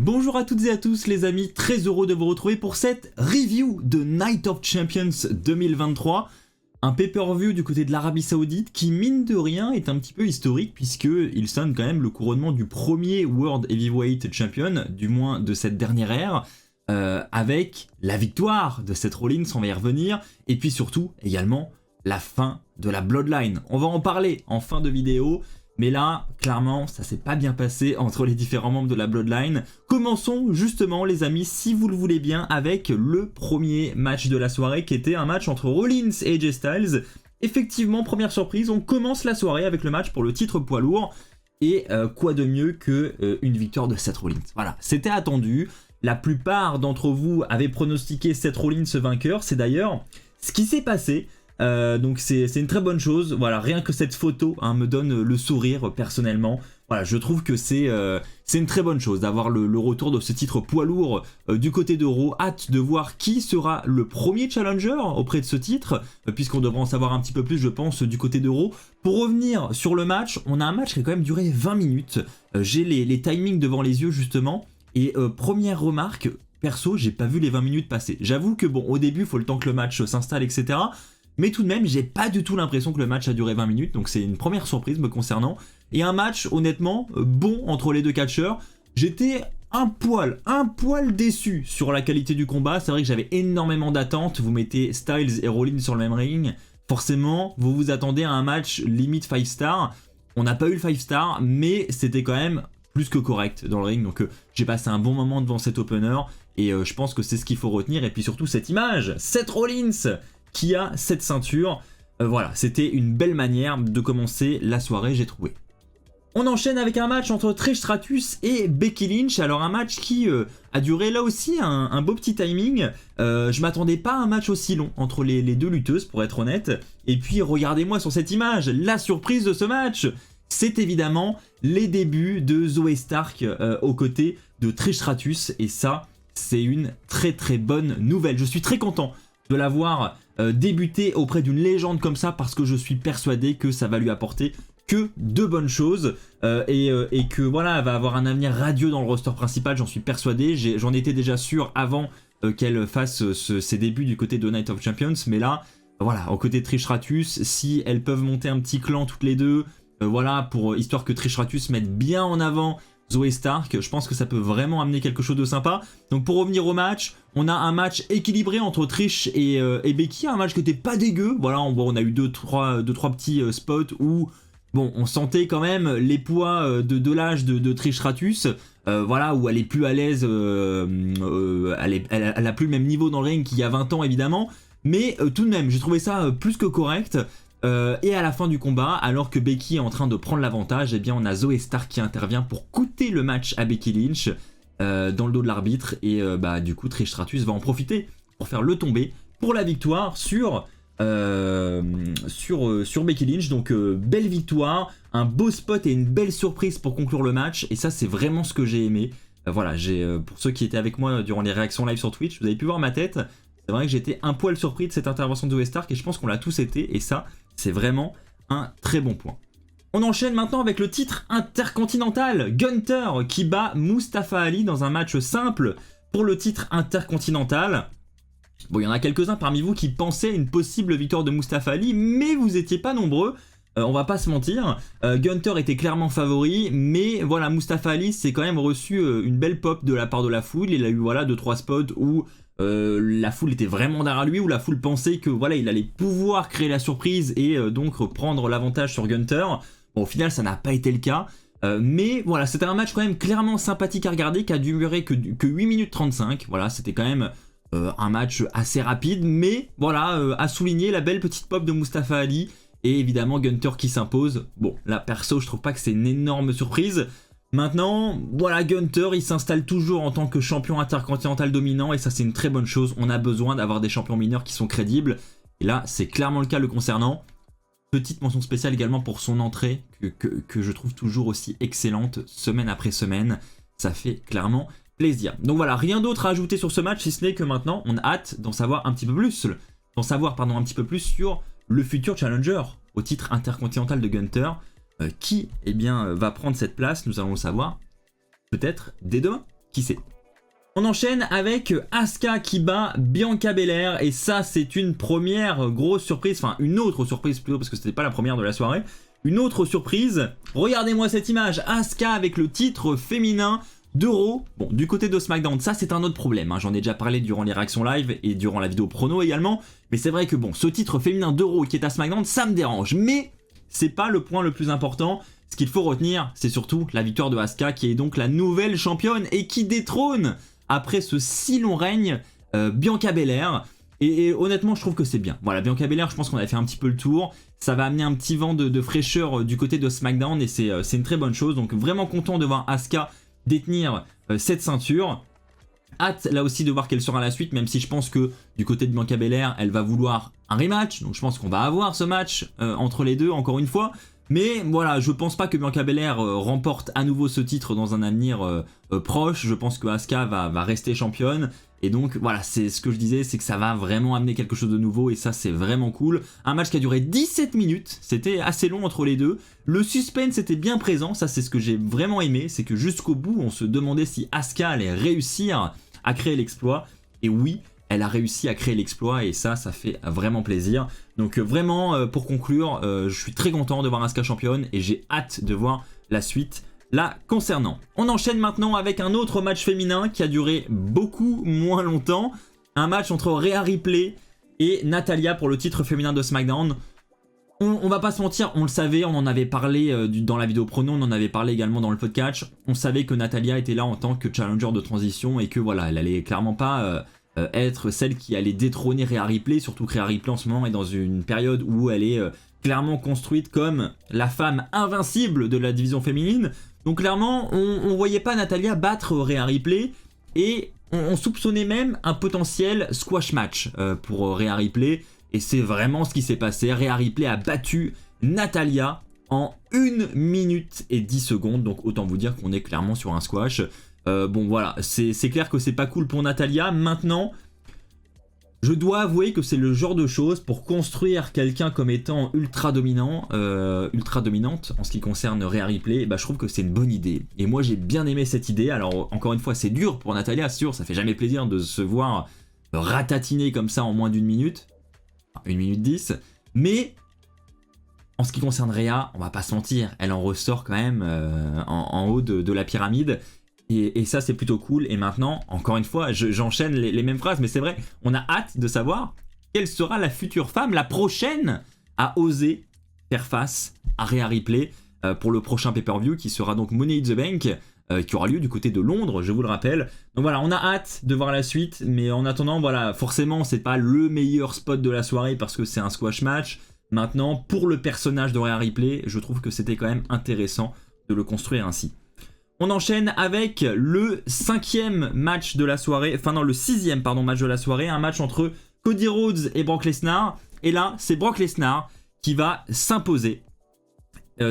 Bonjour à toutes et à tous les amis, très heureux de vous retrouver pour cette review de Night of Champions 2023. Un pay-per-view du côté de l'Arabie Saoudite qui, mine de rien, est un petit peu historique puisqu'il sonne quand même le couronnement du premier World Heavyweight Champion, du moins de cette dernière ère, avec la victoire de Seth Rollins, on va y revenir, et puis surtout également la fin de la Bloodline. On va en parler en fin de vidéo. Mais là, clairement, ça s'est pas bien passé entre les différents membres de la Bloodline. Commençons justement, les amis, si vous le voulez bien, avec le premier match de la soirée, qui était un match entre Rollins et AJ Styles. Effectivement, première surprise, on commence la soirée avec le match pour le titre poids lourd. Et quoi de mieux que une victoire de Seth Rollins. Voilà, c'était attendu. La plupart d'entre vous avaient pronostiqué Seth Rollins vainqueur. C'est d'ailleurs ce qui s'est passé. Donc c'est une très bonne chose, voilà, rien que cette photo me donne le sourire personnellement. Voilà, je trouve que c'est une très bonne chose d'avoir le retour de ce titre poids lourd du côté de Raw. Hâte de voir qui sera le premier challenger auprès de ce titre, puisqu'on devra en savoir un petit peu plus, je pense, du côté de Raw. Pour revenir sur le match, on a un match qui a quand même duré 20 minutes. J'ai les timings devant les yeux justement, et première remarque, perso, j'ai pas vu les 20 minutes passer. J'avoue que bon, au début, il faut le temps que le match s'installe, etc. Mais tout de même, j'ai pas du tout l'impression que le match a duré 20 minutes, donc c'est une première surprise me concernant. Et un match, honnêtement, bon entre les deux catcheurs. J'étais un poil déçu sur la qualité du combat. C'est vrai que j'avais énormément d'attentes. Vous mettez Styles et Rollins sur le même ring. Forcément, vous vous attendez à un match limite 5 stars. On n'a pas eu le 5 stars, mais c'était quand même plus que correct dans le ring. Donc j'ai passé un bon moment devant cet opener. Et je pense que c'est ce qu'il faut retenir. Et puis surtout cette image, Seth Rollins qui a cette ceinture. Voilà, c'était une belle manière de commencer la soirée, j'ai trouvé. On enchaîne avec un match entre Trish Stratus et Becky Lynch. Alors un match qui a duré là aussi un beau petit timing. Je m'attendais pas à un match aussi long entre les deux lutteuses, pour être honnête. Et puis regardez-moi sur cette image, la surprise de ce match, c'est évidemment les débuts de Zoey Stark aux côtés de Trish Stratus. Et ça, c'est une très très bonne nouvelle. Je suis très content de la voir débuter auprès d'une légende comme ça, parce que je suis persuadé que ça va lui apporter que de bonnes choses et que voilà, elle va avoir un avenir radieux dans le roster principal, j'en suis persuadé. J'en étais déjà sûr avant qu'elle fasse ses débuts du côté de Night of Champions, mais là, voilà, aux côtés de Trish Stratus, si elles peuvent monter un petit clan toutes les deux, voilà, histoire que Trish Stratus mette bien en avant Zoey Stark, je pense que ça peut vraiment amener quelque chose de sympa. Donc pour revenir au match, on a un match équilibré entre Trish et Becky, un match qui était pas dégueu. Voilà, on a eu deux trois petits spots où bon, on sentait quand même les poids de l'âge de Trish Stratus, voilà, où elle est plus à l'aise, elle a plus le même niveau dans le ring qu'il y a 20 ans évidemment, mais tout de même, j'ai trouvé ça plus que correct. Et à la fin du combat, alors que Becky est en train de prendre l'avantage, eh bien on a Zoey Stark qui intervient pour coûter le match à Becky Lynch dans le dos de l'arbitre, et du coup Trish Stratus va en profiter pour faire le tombé pour la victoire sur Becky Lynch. Donc belle victoire, un beau spot et une belle surprise pour conclure le match, et ça c'est vraiment ce que j'ai aimé. Voilà, pour ceux qui étaient avec moi durant les réactions live sur Twitch, vous avez pu voir ma tête. C'est vrai que j'étais un poil surpris de cette intervention de Zoey Stark, et je pense qu'on l'a tous été, et ça, c'est vraiment un très bon point. On enchaîne maintenant avec le titre intercontinental. Gunther qui bat Mustafa Ali dans un match simple pour le titre intercontinental. Bon, il y en a quelques-uns parmi vous qui pensaient à une possible victoire de Mustafa Ali, mais vous étiez pas nombreux. On va pas se mentir, Gunther était clairement favori, mais voilà, Mustafa Ali s'est quand même reçu une belle pop de la part de la foule. Il a eu voilà 2-3 spots où la foule était vraiment derrière lui, où la foule pensait que voilà, il allait pouvoir créer la surprise et donc prendre l'avantage sur Gunther. Bon, au final, ça n'a pas été le cas. Mais voilà, c'était un match quand même clairement sympathique à regarder, qui a duré que 8 minutes 35. Voilà, c'était quand même un match assez rapide, mais voilà, à souligner la belle petite pop de Mustafa Ali. Et évidemment Gunther qui s'impose. Bon, là perso je trouve pas que c'est une énorme surprise. Maintenant, voilà, Gunther il s'installe toujours en tant que champion intercontinental dominant, et ça c'est une très bonne chose. On a besoin d'avoir des champions mineurs qui sont crédibles, et là c'est clairement le cas le concernant. Petite mention spéciale également pour son entrée que je trouve toujours aussi excellente semaine après semaine. Ça fait clairement plaisir. Donc voilà, rien d'autre à ajouter sur ce match, si ce n'est que maintenant on a hâte d'en savoir un petit peu plus, sur le futur challenger au titre intercontinental de Gunther. Qui va prendre cette place, nous allons le savoir peut-être dès demain. qui sait. On enchaîne avec Asuka qui bat Bianca Belair, et ça c'est une première grosse surprise, enfin une autre surprise plutôt parce que c'était pas la première de la soirée. Une autre surprise, regardez-moi cette image, Asuka avec le titre féminin de Raw. Bon, du côté de SmackDown, ça c'est un autre problème, hein. J'en ai déjà parlé durant les réactions live et durant la vidéo prono également, mais c'est vrai que bon, ce titre féminin de Raw qui est à SmackDown, ça me dérange, mais c'est pas le point le plus important. Ce qu'il faut retenir, c'est surtout la victoire de Asuka qui est donc la nouvelle championne et qui détrône, après ce si long règne, Bianca Belair. Et honnêtement, je trouve que c'est bien. Voilà, Bianca Belair, je pense qu'on a fait un petit peu le tour. Ça va amener un petit vent de fraîcheur du côté de SmackDown et c'est une très bonne chose. Donc vraiment content de voir Asuka détenir cette ceinture. Hâte là aussi de voir quelle sera la suite, même si je pense que du côté de Bianca Belair, elle va vouloir un rematch. Donc je pense qu'on va avoir ce match entre les deux, encore une fois. Mais voilà, je pense pas que Bianca Belair remporte à nouveau ce titre dans un avenir proche. Je pense que Asuka va rester championne. Et donc voilà, c'est ce que je disais, c'est que ça va vraiment amener quelque chose de nouveau et ça c'est vraiment cool. Un match qui a duré 17 minutes, c'était assez long entre les deux. Le suspense était bien présent, ça c'est ce que j'ai vraiment aimé, c'est que jusqu'au bout on se demandait si Asuka allait réussir à créer l'exploit. Et oui, elle a réussi à créer l'exploit et ça fait vraiment plaisir. Donc vraiment, pour conclure, je suis très content de voir Asuka championne et j'ai hâte de voir la suite là concernant. On enchaîne maintenant avec un autre match féminin qui a duré beaucoup moins longtemps. Un match entre Rhea Ripley et Natalya pour le titre féminin de SmackDown. On va pas se mentir, on le savait, on en avait parlé dans la vidéo prono, on en avait parlé également dans le podcast. On savait que Natalya était là en tant que challenger de transition et que voilà, elle allait clairement pas être celle qui allait détrôner Rhea Ripley, surtout que Rhea Ripley en ce moment est dans une période où elle est clairement construite comme la femme invincible de la division féminine. Donc clairement, on voyait pas Natalya battre Rhea Ripley et on soupçonnait même un potentiel squash match pour Rhea Ripley. Et c'est vraiment ce qui s'est passé. Rhea Ripley a battu Natalya en 1 minute et 10 secondes. Donc autant vous dire qu'on est clairement sur un squash. Bon voilà, c'est clair que c'est pas cool pour Natalya. Maintenant, je dois avouer que c'est le genre de choses pour construire quelqu'un comme étant ultra dominante en ce qui concerne Rhea Ripley, bah, je trouve que c'est une bonne idée. Et moi j'ai bien aimé cette idée. Alors encore une fois c'est dur pour Natalya, c'est sûr, ça fait jamais plaisir de se voir ratatiner comme ça en moins d'1 minute. Enfin, 1 minute 10. Mais en ce qui concerne Rhea, on va pas se mentir, elle en ressort quand même en haut de la pyramide. Et ça c'est plutôt cool. Et maintenant, encore une fois, j'enchaîne les mêmes phrases, mais c'est vrai, on a hâte de savoir quelle sera la future femme, la prochaine à oser faire face à Rhea Ripley pour le prochain pay-per-view qui sera donc Money in the Bank, qui aura lieu du côté de Londres, je vous le rappelle. Donc voilà, on a hâte de voir la suite, mais en attendant, voilà, forcément c'est pas le meilleur spot de la soirée parce que c'est un squash match. Maintenant, pour le personnage de Rhea Ripley, je trouve que c'était quand même intéressant de le construire ainsi. On enchaîne avec le 5e match de la soirée, enfin non, le 6e pardon, match de la soirée, un match entre Cody Rhodes et Brock Lesnar. Et là, c'est Brock Lesnar qui va s'imposer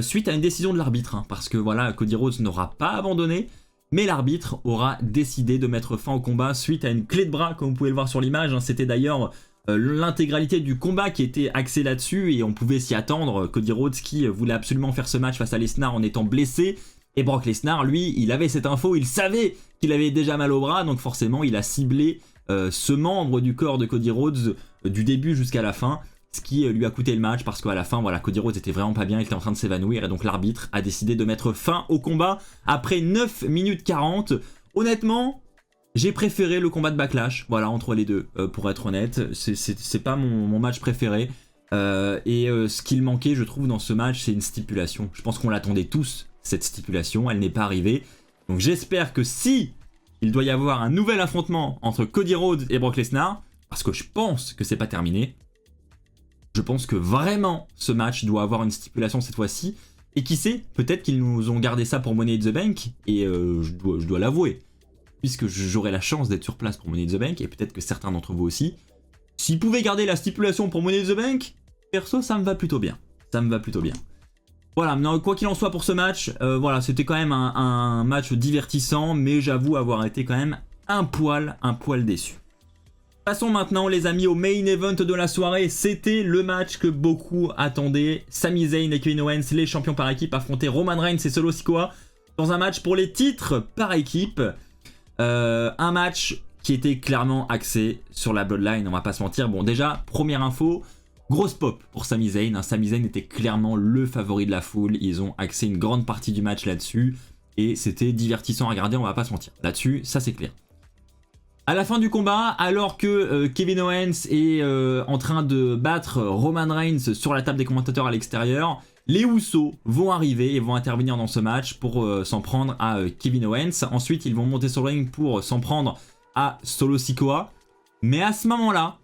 suite à une décision de l'arbitre, hein, parce que voilà, Cody Rhodes n'aura pas abandonné, mais l'arbitre aura décidé de mettre fin au combat suite à une clé de bras, comme vous pouvez le voir sur l'image. Hein. C'était d'ailleurs l'intégralité du combat qui était axée là-dessus et on pouvait s'y attendre. Cody Rhodes qui voulait absolument faire ce match face à Lesnar en étant blessé. Et Brock Lesnar, lui, il avait cette info, il savait qu'il avait déjà mal au bras, donc forcément il a ciblé ce membre du corps de Cody Rhodes du début jusqu'à la fin, ce qui lui a coûté le match parce qu'à la fin, voilà, Cody Rhodes était vraiment pas bien, il était en train de s'évanouir et donc l'arbitre a décidé de mettre fin au combat après 9 minutes 40. Honnêtement, j'ai préféré le combat de Backlash, voilà, entre les deux, pour être honnête, c'est pas mon match préféré. Ce qu'il manquait, je trouve, dans ce match, c'est une stipulation. Je pense qu'on l'attendait tous, cette stipulation, elle n'est pas arrivée. Donc j'espère que si il doit y avoir un nouvel affrontement entre Cody Rhodes et Brock Lesnar, parce que je pense que c'est pas terminé, je pense que vraiment ce match doit avoir une stipulation cette fois-ci. Et qui sait, peut-être qu'ils nous ont gardé ça pour Money in the Bank, et je dois l'avouer, puisque j'aurai la chance d'être sur place pour Money in the Bank, et peut-être que certains d'entre vous aussi, s'ils pouvaient garder la stipulation pour Money in the Bank, perso ça me va plutôt bien. Ça me va plutôt bien. Voilà, maintenant, quoi qu'il en soit pour ce match, voilà, c'était quand même un match divertissant, mais j'avoue avoir été quand même un poil déçu. Passons maintenant les amis au main event de la soirée, c'était le match que beaucoup attendaient. Sami Zayn et Kevin Owens, les champions par équipe, affrontaient Roman Reigns et Solo Sikoa dans un match pour les titres par équipe. Un match qui était clairement axé sur la Bloodline, on va pas se mentir. Bon, déjà, première info, grosse pop pour Sami Zayn. Sami Zayn était clairement le favori de la foule. Ils ont axé une grande partie du match là-dessus. Et c'était divertissant à regarder, on va pas se mentir. Là-dessus, ça c'est clair. À la fin du combat, alors que Kevin Owens est en train de battre Roman Reigns sur la table des commentateurs à l'extérieur, les Usos vont arriver et vont intervenir dans ce match pour s'en prendre à Kevin Owens. Ensuite, ils vont monter sur le ring pour s'en prendre à Solo Sikoa. Mais à ce moment-là,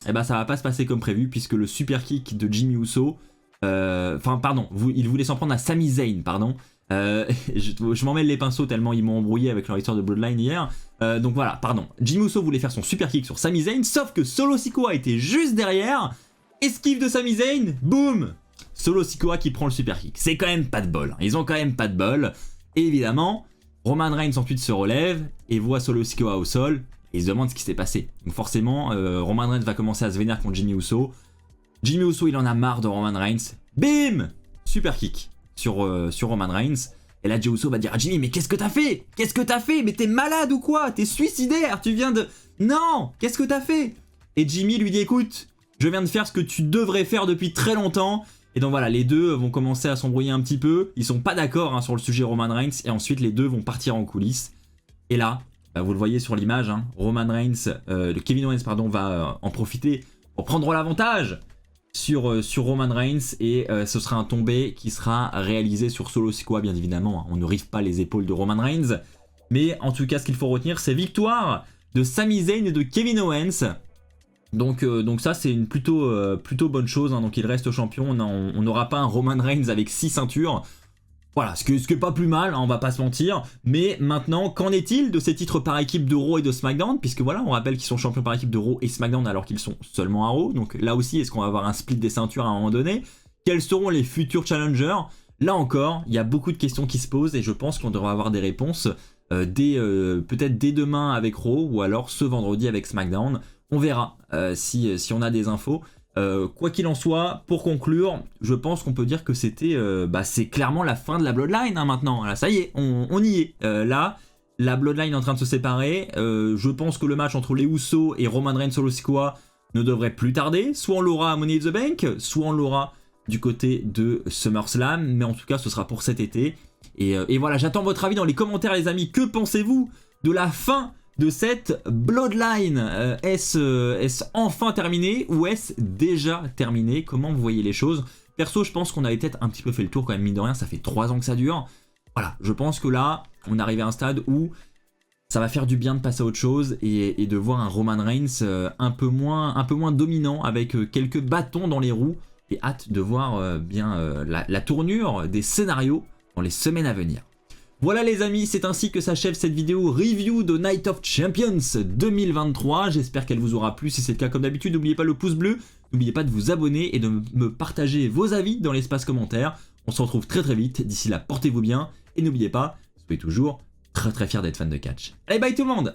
eh ben, ça va pas se passer comme prévu puisque le super kick de Jimmy Uso... il voulait s'en prendre à Sami Zayn, pardon. Je m'en mêle les pinceaux tellement ils m'ont embrouillé avec leur histoire de Bloodline hier. Donc voilà, pardon. Jimmy Uso voulait faire son super kick sur Sami Zayn, sauf que Solo Sikoa était juste derrière. Esquive de Sami Zayn, boum, Solo Sikoa qui prend le super kick. C'est quand même pas de bol. Ils ont quand même pas de bol. Et évidemment, Roman Reigns ensuite se relève et voit Solo Sikoa au sol et il se demande ce qui s'est passé. Donc forcément, Roman Reigns va commencer à se vénérer contre Jimmy Uso. Jimmy Uso, il en a marre de Roman Reigns. Bim, super kick sur Roman Reigns. Et là, Jey Uso va dire à Jimmy, mais qu'est-ce que t'as fait? Qu'est-ce que t'as fait? Mais t'es malade ou quoi? T'es suicidaire? Tu viens de... Non! Qu'est-ce que t'as fait? Et Jimmy lui dit, écoute, je viens de faire ce que tu devrais faire depuis très longtemps. Et donc voilà, les deux vont commencer à s'embrouiller un petit peu. Ils sont pas d'accord sur le sujet Roman Reigns. Et ensuite, les deux vont partir en coulisses. Et là, vous le voyez sur l'image, Roman Reigns, Kevin Owens, pardon, va en profiter pour prendre l'avantage sur Roman Reigns et ce sera un tombé qui sera réalisé sur Solo Sikoa bien évidemment. On ne rive pas les épaules de Roman Reigns, mais en tout cas ce qu'il faut retenir c'est victoire de Sami Zayn et de Kevin Owens. Donc ça c'est une plutôt bonne chose, donc il reste champion. On n'aura pas un Roman Reigns avec 6 ceintures. Voilà, ce qui est pas plus mal, on va pas se mentir. Mais maintenant, qu'en est-il de ces titres par équipe de Raw et de SmackDown? Puisque voilà, on rappelle qu'ils sont champions par équipe de Raw et SmackDown alors qu'ils sont seulement à Raw. Donc là aussi, est-ce qu'on va avoir un split des ceintures à un moment donné? Quels seront les futurs challengers? Là encore, il y a beaucoup de questions qui se posent et je pense qu'on devrait avoir des réponses peut-être dès demain avec Raw ou alors ce vendredi avec SmackDown. On verra si on a des infos. Quoi qu'il en soit, pour conclure, je pense qu'on peut dire que c'est clairement la fin de la Bloodline maintenant. Là, ça y est, on y est. Là, la Bloodline est en train de se séparer. Je pense que le match entre les Usos et Roman Reigns Solo Sikoa ne devrait plus tarder. Soit on l'aura à Money in the Bank, soit on l'aura du côté de SummerSlam. Mais en tout cas, ce sera pour cet été. Et voilà, j'attends votre avis dans les commentaires, les amis. Que pensez-vous de la fin de cette Bloodline? Est-ce enfin terminé ou est-ce déjà terminé? Comment vous voyez les choses? Perso, je pense qu'on avait peut-être un petit peu fait le tour quand même, mine de rien, ça fait 3 ans que ça dure. Voilà, je pense que là, on arrive à un stade où ça va faire du bien de passer à autre chose et de voir un Roman Reigns un peu moins dominant avec quelques bâtons dans les roues et hâte de voir la tournure des scénarios dans les semaines à venir. Voilà les amis, c'est ainsi que s'achève cette vidéo review de Night of Champions 2023. J'espère qu'elle vous aura plu. Si c'est le cas, comme d'habitude, n'oubliez pas le pouce bleu. N'oubliez pas de vous abonner et de me partager vos avis dans l'espace commentaire. On se retrouve très vite. D'ici là, portez-vous bien. Et n'oubliez pas, soyez toujours très fiers d'être fan de catch. Allez, bye tout le monde!